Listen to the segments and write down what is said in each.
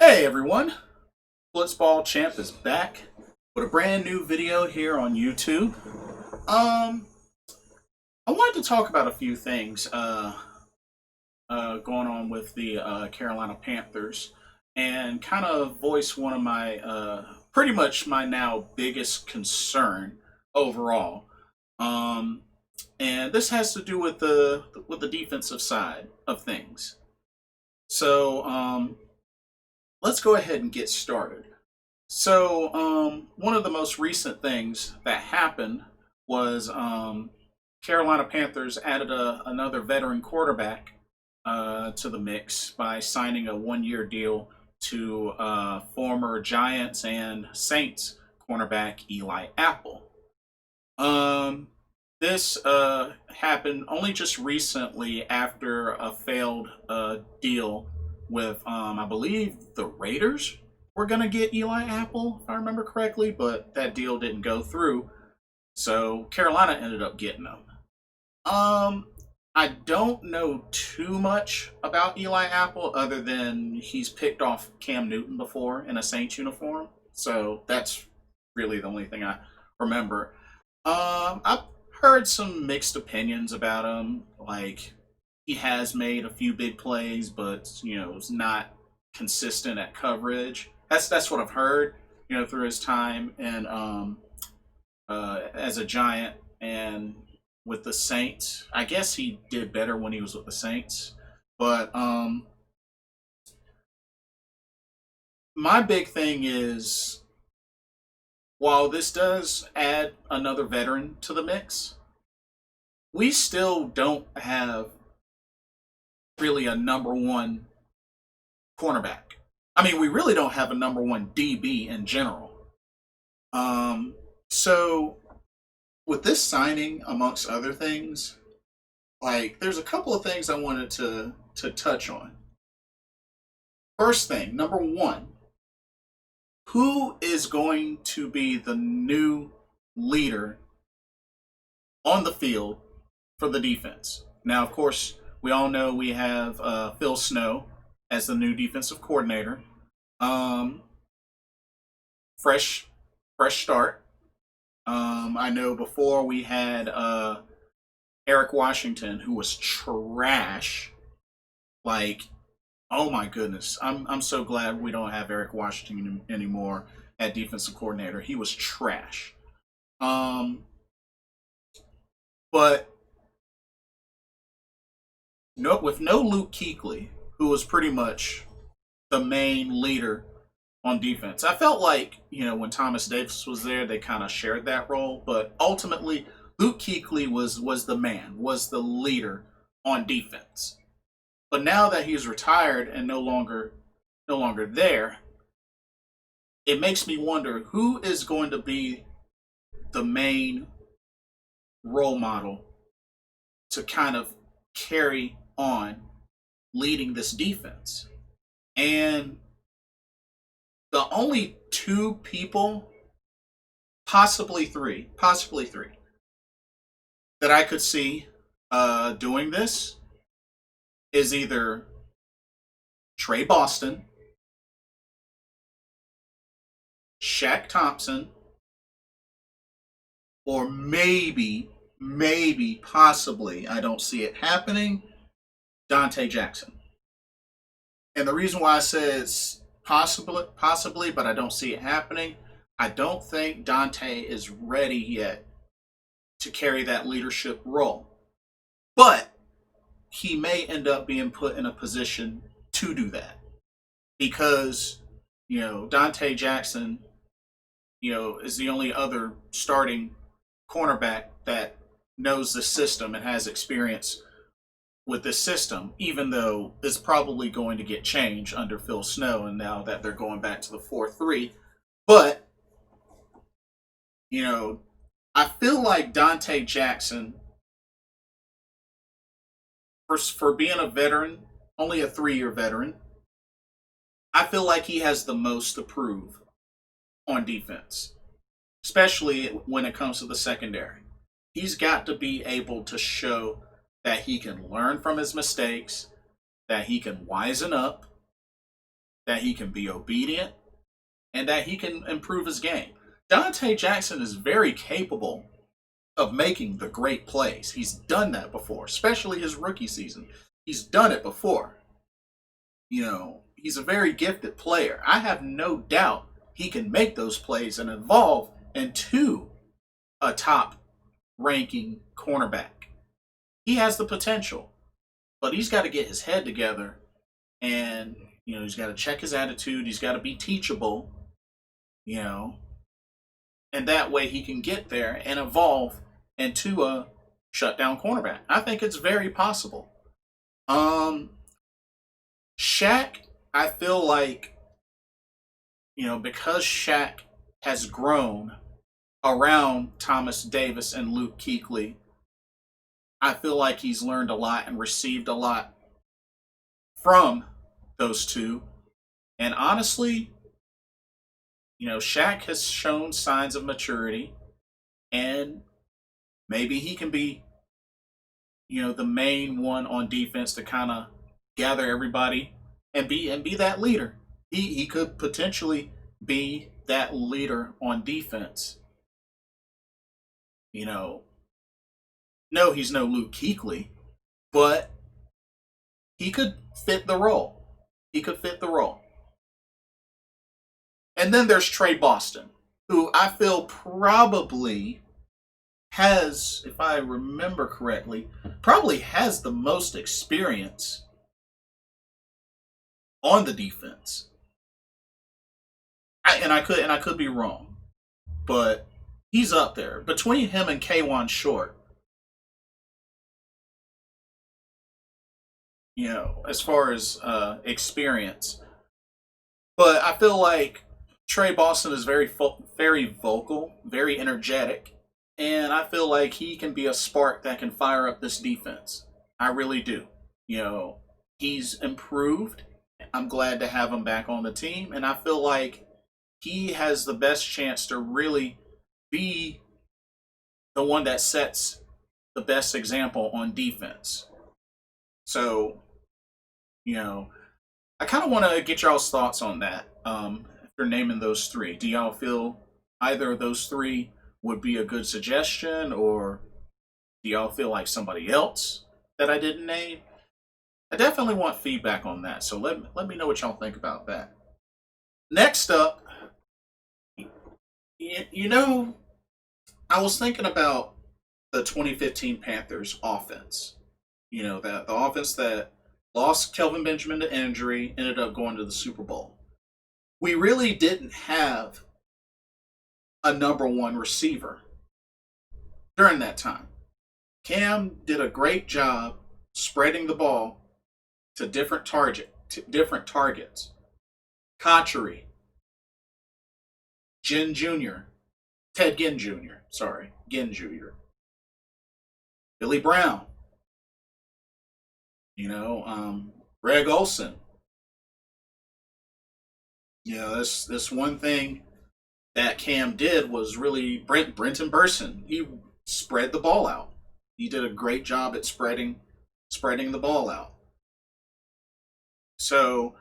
Hey everyone, Blitzball Champ is back with a brand new video here on YouTube. Um, I wanted to talk about a few things going on with the Carolina Panthers and kind of voice one of my pretty much my now biggest concern overall. Um, and this has to do with the defensive side of things. So let's go ahead and get started. So, one of the most recent things that happened was Carolina Panthers added another veteran quarterback to the mix by signing a 1 year deal to former Giants and Saints cornerback Eli Apple. Um, this happened only just recently after a failed deal with, I believe, the Raiders were going to get Eli Apple, if I remember correctly, but that deal didn't go through. So Carolina ended up getting him. Um, I don't know too much about Eli Apple other than he's picked off Cam Newton before in a Saints uniform. So that's really the only thing I remember. I've heard some mixed opinions about him. Like he has made a few big plays, but it's not consistent at coverage. That's what I've heard. Through his time and as a Giant and with the Saints. I guess he did better when he was with the Saints, but my big thing is while this does add another veteran to the mix, we still don't have really a number one cornerback. I mean, we really don't have a number one DB in general. So with this signing, amongst other things, like there's a couple of things I wanted to touch on. First thing, number one, who is going to be the new leader on the field for the defense? Now, of course, we all know we have Phil Snow as the new defensive coordinator. Um, fresh, fresh start. I know before we had Eric Washington, who was trash. Like, oh my goodness, I'm so glad we don't have Eric Washington anymore at defensive coordinator. He was trash. Um, but no, with no Luke Kuechly, who was pretty much the main leader on defense. I felt like, when Thomas Davis was there, they kind of shared that role, but ultimately Luke Kuechly was the man, was the leader on defense. But now that he's retired and no longer there, it makes me wonder who is going to be the main role model to kind of carry on leading this defense. And the only two people, possibly three, that I could see doing this is either Trey Boston, Shaq Thompson, or maybe, possibly, I don't see it happening, Dante Jackson. And the reason why I say it's possibly, but I don't see it happening, I don't think Dante is ready yet to carry that leadership role. But he may end up being put in a position to do that because, Dante Jackson, is the only other starting cornerback that knows the system and has experience with this system, even though it's probably going to get changed under Phil Snow and now that they're going back to the 4-3. But, I feel like Dante Jackson, for being a veteran, only a 3 year veteran, I feel like he has the most to prove on defense, especially when it comes to the secondary. He's got to be able to show that he can learn from his mistakes, that he can wisen up, that he can be obedient, and that he can improve his game. Dante Jackson is very capable of making the great plays. He's done that before, especially his rookie season. He's done it before. He's a very gifted player. I have no doubt he can make those plays and evolve into a top ranking cornerback. He has the potential, but he's got to get his head together, and he's got to check his attitude. He's got to be teachable, you know, and that way he can get there and evolve into a shutdown cornerback. I think it's very possible. Shaq, I feel like, because Shaq has grown around Thomas Davis and Luke Kuechly, I feel like he's learned a lot and received a lot from those two. And honestly, Shaq has shown signs of maturity, and maybe he can be, the main one on defense to kind of gather everybody and be that leader. He could potentially be that leader on defense. No, he's no Luke Kuechly, but he could fit the role. He could fit the role. And then there's Trey Boston, who I feel probably has, if I remember correctly, probably has the most experience on the defense. I could be wrong, but he's up there between him and K'Wan Short. As far as experience, but I feel like Trey Boston is very vocal, very energetic, and I feel like he can be a spark that can fire up this defense. I really do. He's improved. I'm glad to have him back on the team, and I feel like he has the best chance to really be the one that sets the best example on defense. So, I kind of want to get y'all's thoughts on that. If you're naming those three, do y'all feel either of those three would be a good suggestion, or do y'all feel like somebody else that I didn't name? I definitely want feedback on that, so let me know what y'all think about that. Next up, I was thinking about the 2015 Panthers offense. The offense that lost Kelvin Benjamin to injury, ended up going to the Super Bowl. We really didn't have a number one receiver during that time. Cam did a great job spreading the ball to different targets. Cotchery, Ted Ginn Jr., Billy Brown, Greg Olson. This one thing that Cam did was really Brenton Burson. He spread the ball out. He did a great job at spreading the ball out. So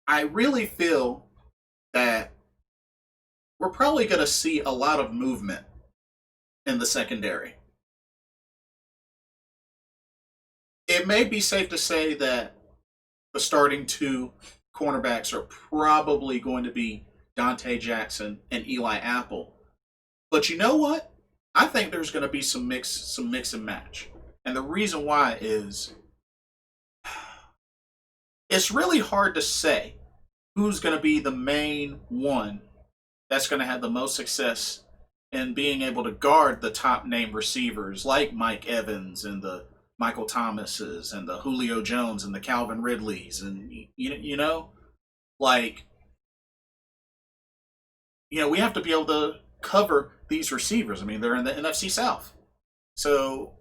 I really feel that we're probably going to see a lot of movement in the secondary. It may be safe to say that the starting two cornerbacks are probably going to be Dante Jackson and Eli Apple. But you know what? I think there's going to be some mix and match. And the reason why is it's really hard to say who's going to be the main one that's going to have the most success in being able to guard the top name receivers like Mike Evans and the Michael Thomases and the Julio Jones and the Calvin Ridleys, and we have to be able to cover these receivers. I mean, they're in the NFC South. So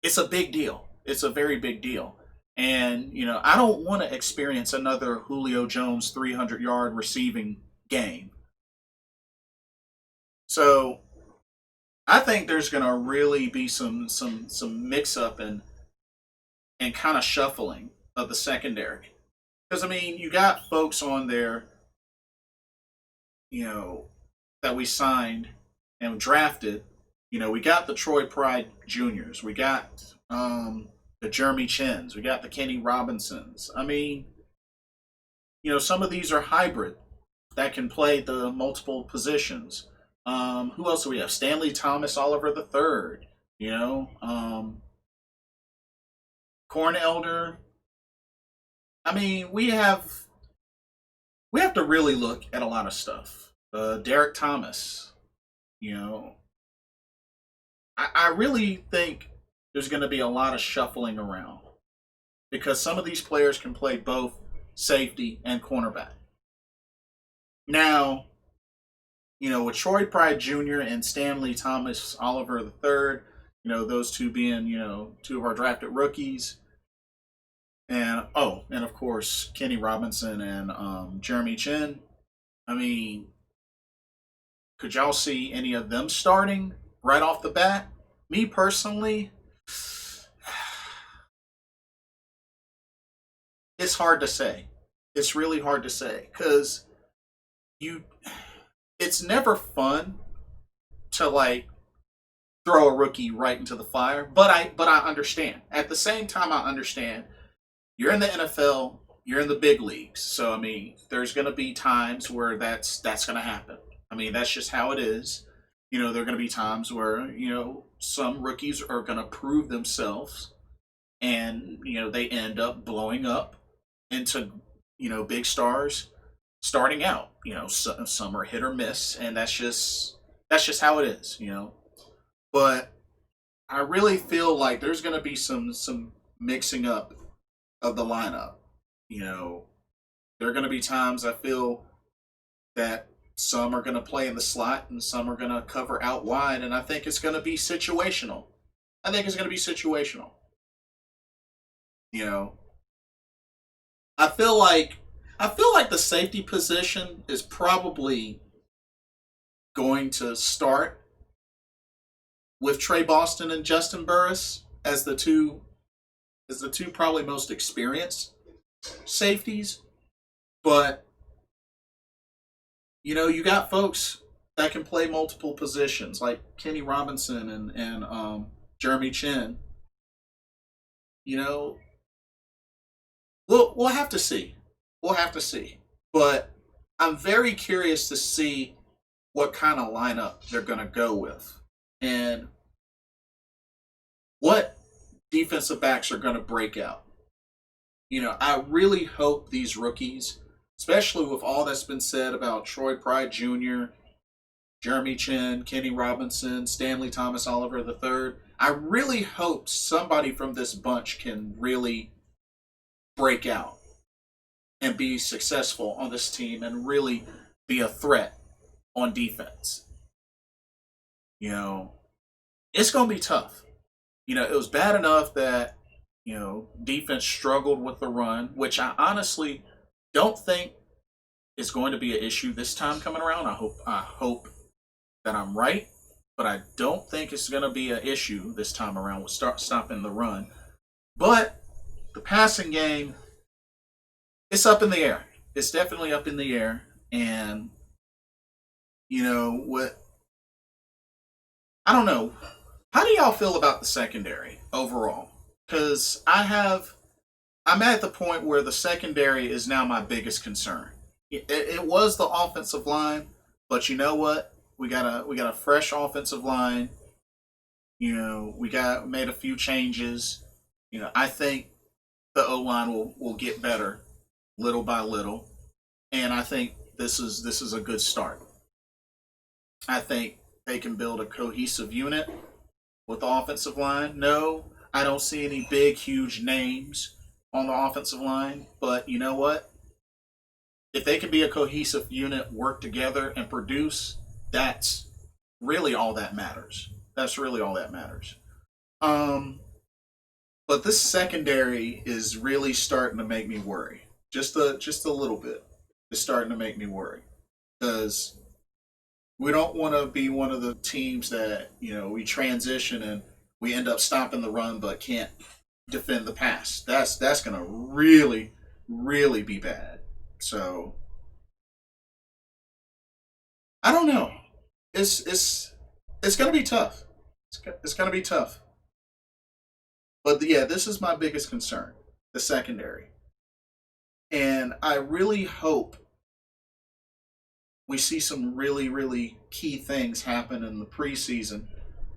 it's a big deal. It's a very big deal. And, I don't want to experience another Julio Jones 300-yard receiving game. So I think there's going to really be some mix up and kind of shuffling of the secondary. Because I mean, you got folks on there, you know, that we signed and drafted. You know, we got the Troy Pride Juniors, we got the Jeremy Chins, we got the Kenny Robinsons. I mean, you know, some of these are hybrid that can play the multiple positions. Who else do we have? Stanley Thomas Oliver the third. You know, Corn Elder. I mean, we have to really look at a lot of stuff. Derek Thomas. You know, I really think there's going to be a lot of shuffling around because some of these players can play both safety and cornerback. Now, you know, with Troy Pride Jr. and Stanley Thomas Oliver the third, you know, those two being, you know, two of our drafted rookies. And and of course Kenny Robinson and Jeremy Chin. I mean, could y'all see any of them starting right off the bat? Me personally, it's hard to say. It's really hard to say because you, it's never fun to like throw a rookie right into the fire. But I understand. At the same time, I understand you're in the NFL, you're in the big leagues. So I mean, there's going to be times where that's going to happen. I mean, that's just how it is. You know, there are going to be times where you know some rookies are going to prove themselves, and you know they end up blowing up into you know big stars starting out. You know, some are hit or miss, and that's just how it is. You know, but I really feel like there's going to be some mixing up of the lineup. You know, there are going to be times I feel that some are going to play in the slot and some are going to cover out wide, and I think it's going to be situational. I think it's going to be situational. You know, I feel like I feel like the safety position is probably going to start with Trey Boston and Justin Burris as the two probably most experienced safeties. But you know, you got folks that can play multiple positions, like Kenny Robinson and Jeremy Chin. You know, we'll have to see. We'll have to see. But I'm very curious to see what kind of lineup they're going to go with and what defensive backs are going to break out. You know, I really hope these rookies, especially with all that's been said about Troy Pride Jr., Jeremy Chin, Kenny Robinson, Stanley Thomas Oliver III, I really hope somebody from this bunch can really break out and be successful on this team and really be a threat on defense. You know, it's going to be tough. You know, it was bad enough that, you know, defense struggled with the run, which I honestly don't think is going to be an issue this time coming around. I hope that I'm right, but I don't think it's going to be an issue this time around with stopping the run. But the passing game, it's up in the air. It's definitely up in the air, and you know what? I don't know. How do y'all feel about the secondary overall? Because I'm at the point where the secondary is now my biggest concern. It was the offensive line, but you know what? We got a fresh offensive line. You know, we got made a few changes. You know, I think the O line will get better little by little, and I think this is a good start. I think they can build a cohesive unit with the offensive line. No, I don't see any big, huge names on the offensive line, but you know what? If they can be a cohesive unit, work together, and produce, that's really all that matters. That's really all that matters. Um, but this secondary is really starting to make me worry. Just a little bit. It's starting to make me worry because we don't want to be one of the teams that you know we transition and we end up stopping the run but can't defend the pass. That's going to really really be bad. So I don't know. It's gonna be tough. It's gonna be tough. But yeah, this is my biggest concern, the secondary. And I really hope we see some really, really key things happen in the preseason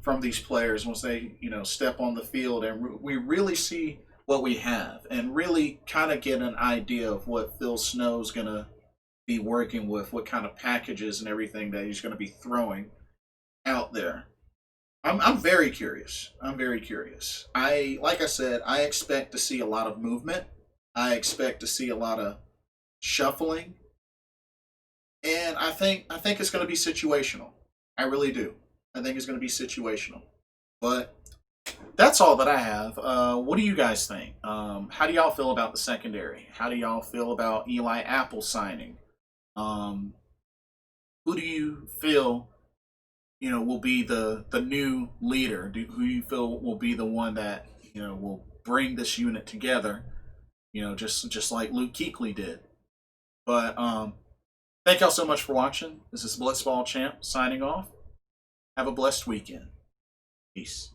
from these players once they, step on the field and we really see what we have and really kind of get an idea of what Phil Snow's going to be working with, what kind of packages and everything that he's going to be throwing out there. I'm very curious. I'm very curious. Like I said, I expect to see a lot of movement. I expect to see a lot of shuffling, and I think it's going to be situational. I really do. I think it's going to be situational. But that's all that I have. What do you guys think? How do y'all feel about the secondary? How do y'all feel about Eli Apple signing? Um, who do you feel will be the new leader? Who you feel will be the one that will bring this unit together? Just like Luke Kuechly did. But thank y'all so much for watching. This is Blitzball Champ signing off. Have a blessed weekend. Peace.